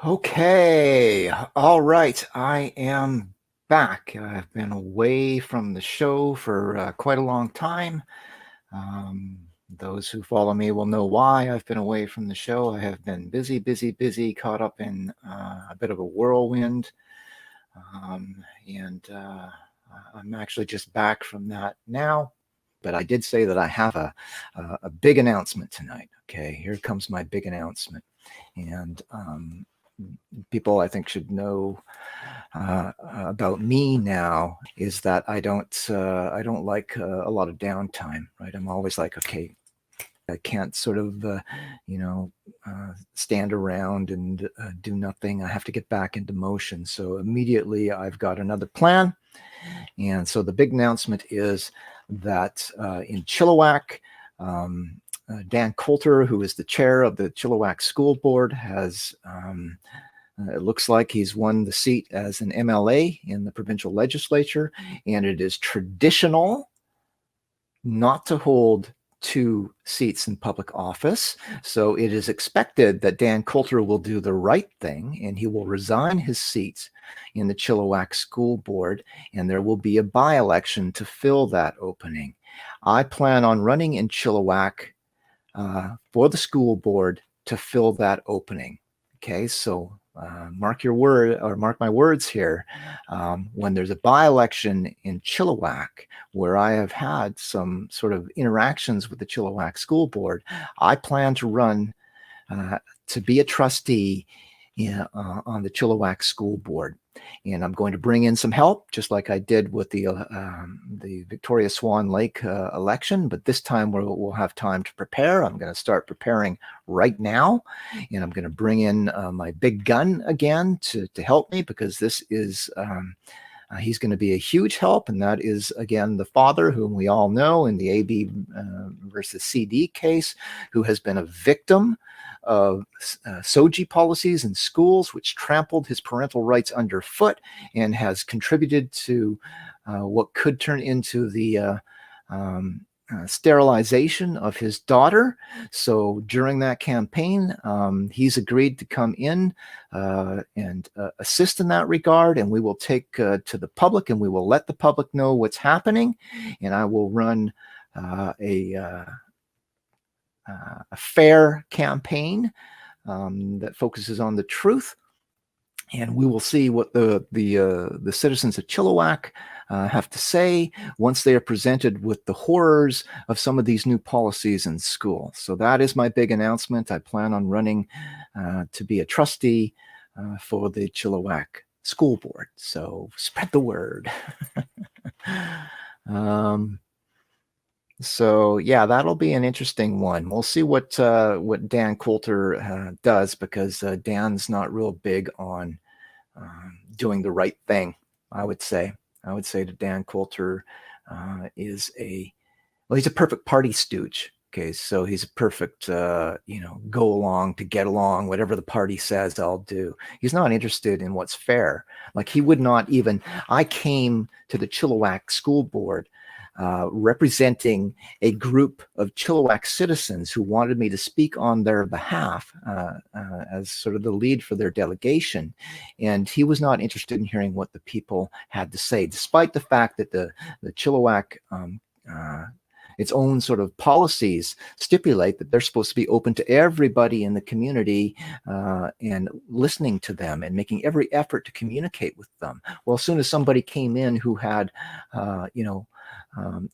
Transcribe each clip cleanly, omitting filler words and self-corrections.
Okay, all right. I am back. I've been away from the show for quite a long time. Um, those who follow me will know why I've been away from the show. I have been busy, busy, busy, caught up in a bit of a whirlwind. And I'm actually just back from that now. But I did say that I have a big announcement tonight. Okay, here comes my big announcement. And people I think should know about me now is that I don't like a lot of downtime, right? I'm always like, okay, I can't sort of stand around and do nothing. I have to get back into motion. So immediately I've got another plan. And so the big announcement is that in Chilliwack, Dan Coulter, who is the chair of the Chilliwack School Board, has it looks like he's won the seat as an MLA in the provincial legislature, and it is traditional not to hold two seats in public office. So it is expected that Dan Coulter will do the right thing and he will resign his seat in the Chilliwack School Board, and there will be a by-election to fill that opening. I plan on running in Chilliwack for the school board to fill that opening. Okay, so mark my words here. When there's a by-election in Chilliwack, where I have had some sort of interactions with the Chilliwack School Board, I plan to run to be a trustee on the Chilliwack School Board. And I'm going to bring in some help, just like I did with the Victoria Swan Lake election. But this time we'll have time to prepare. I'm going to start preparing right now, and I'm going to bring in my big gun again to help me, because this is he's going to be a huge help, and that is, again, the father whom we all know in the AB versus CD case, who has been a victim of SOGI policies in schools, which trampled his parental rights underfoot and has contributed to what could turn into the sterilization of his daughter. So during that campaign, he's agreed to come in and assist in that regard, and we will take to the public, and we will let the public know what's happening, and I will run a fair campaign that focuses on the truth, and we will see what the citizens of Chilliwack have to say once they are presented with the horrors of some of these new policies in school. So that is my big announcement. I plan on running to be a trustee for the Chilliwack School Board. So spread the word. So yeah, that'll be an interesting one. We'll see what Dan Coulter does, because Dan's not real big on doing the right thing. I would say that Dan Coulter is he's a perfect party stooge. Okay, so he's a perfect go along to get along. Whatever the party says, I'll do. He's not interested in what's fair. Like, he would not even. I came to the Chilliwack School Board representing a group of Chilliwack citizens who wanted me to speak on their behalf as sort of the lead for their delegation. And he was not interested in hearing what the people had to say, despite the fact that the Chilliwack its own sort of policies stipulate that they're supposed to be open to everybody in the community and listening to them and making every effort to communicate with them. Well, as soon as somebody came in who had,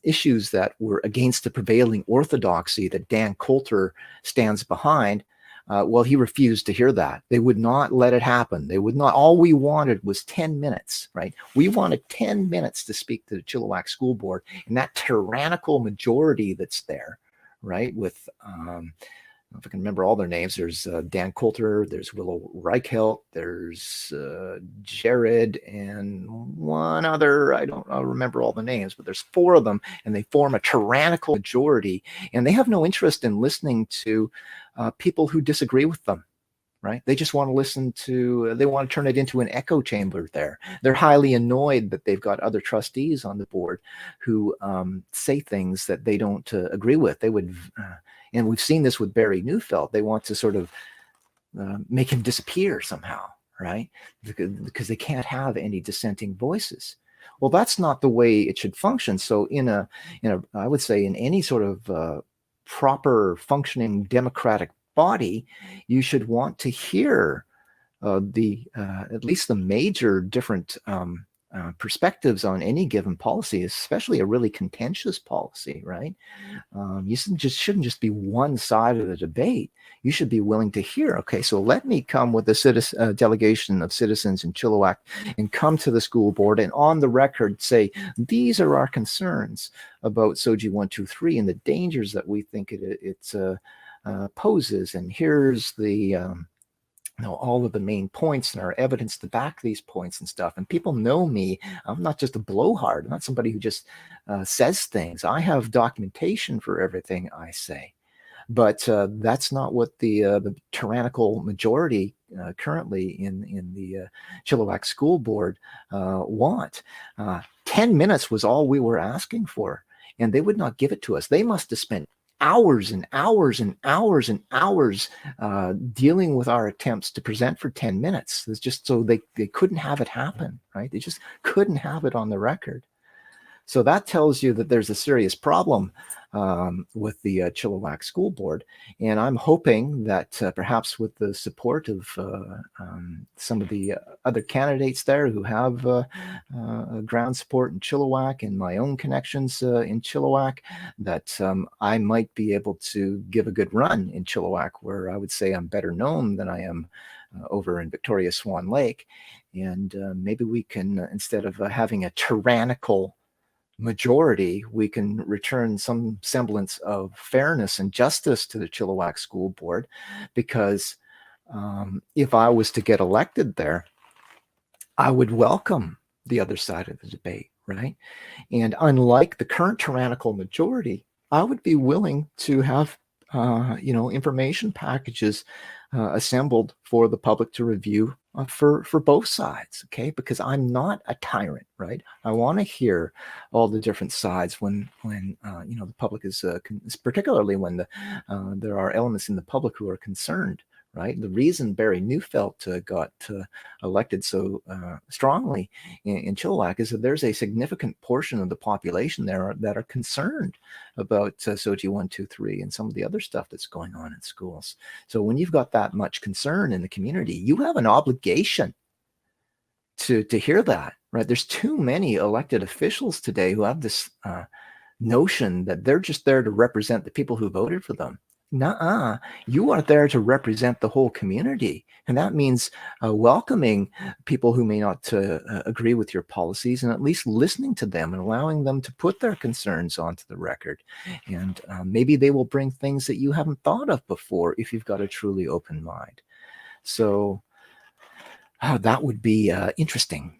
issues that were against the prevailing orthodoxy that Dan Coulter stands behind, well, he refused to hear that. They would not let it happen. They would not. All we wanted was 10 minutes, right? We wanted 10 minutes to speak to the Chilliwack School Board, and that tyrannical majority that's there, right? With, I don't know if I can remember all their names. There's Dan Coulter, there's Willow Reichelt, there's Jared, and one other. I'll remember all the names, but there's four of them, and they form a tyrannical majority, and they have no interest in listening to people who disagree with them. Right? They just want to they want to turn it into an echo chamber there. They're highly annoyed that they've got other trustees on the board who say things that they don't agree with. They would, and we've seen this with Barry Neufeld. They want to sort of make him disappear somehow, right? Because they can't have any dissenting voices. Well, that's not the way it should function. So I would say in any sort of proper functioning democratic body, you should want to hear the at least the major different perspectives on any given policy, especially a really contentious policy, right? You shouldn't just be one side of the debate. You should be willing to hear, okay, so let me come with a delegation of citizens in Chilliwack and come to the school board and on the record say, these are our concerns about SOGI 123 and the dangers that we think it poses. And here's the all of the main points and our evidence to back these points and stuff. And people know me. I'm not just a blowhard. I'm not somebody who just says things. I have documentation for everything I say. But that's not what the tyrannical majority currently in the Chilliwack School Board want. 10 minutes was all we were asking for, and they would not give it to us. They must have spent hours and hours and hours and hours dealing with our attempts to present for 10 minutes. It's just so they couldn't have it happen, right? They just couldn't have it on the record. So that tells you that there's a serious problem with the Chilliwack School Board. And I'm hoping that perhaps with the support of some of the other candidates there who have ground support in Chilliwack and my own connections in Chilliwack, that I might be able to give a good run in Chilliwack, where I would say I'm better known than I am over in Victoria Swan Lake. And maybe we can, instead of having a tyrannical majority, we can return some semblance of fairness and justice to the Chilliwack School Board, because if I was to get elected there, I would welcome the other side of the debate, right? And unlike the current tyrannical majority, I would be willing to have information packages assembled for the public to review for both sides, okay? Because I'm not a tyrant, right? I want to hear all the different sides when the public is particularly when there are elements in the public who are concerned, right? The reason Barry Neufeld got elected so strongly in Chilliwack is that there's a significant portion of the population there that are concerned about SOGI 123 and some of the other stuff that's going on in schools. So when you've got that much concern in the community, you have an obligation to hear that, right? There's too many elected officials today who have this notion that they're just there to represent the people who voted for them. Nuh-uh. You are there to represent the whole community. And that means welcoming people who may not agree with your policies, and at least listening to them and allowing them to put their concerns onto the record. And maybe they will bring things that you haven't thought of before if you've got a truly open mind. So that would be interesting.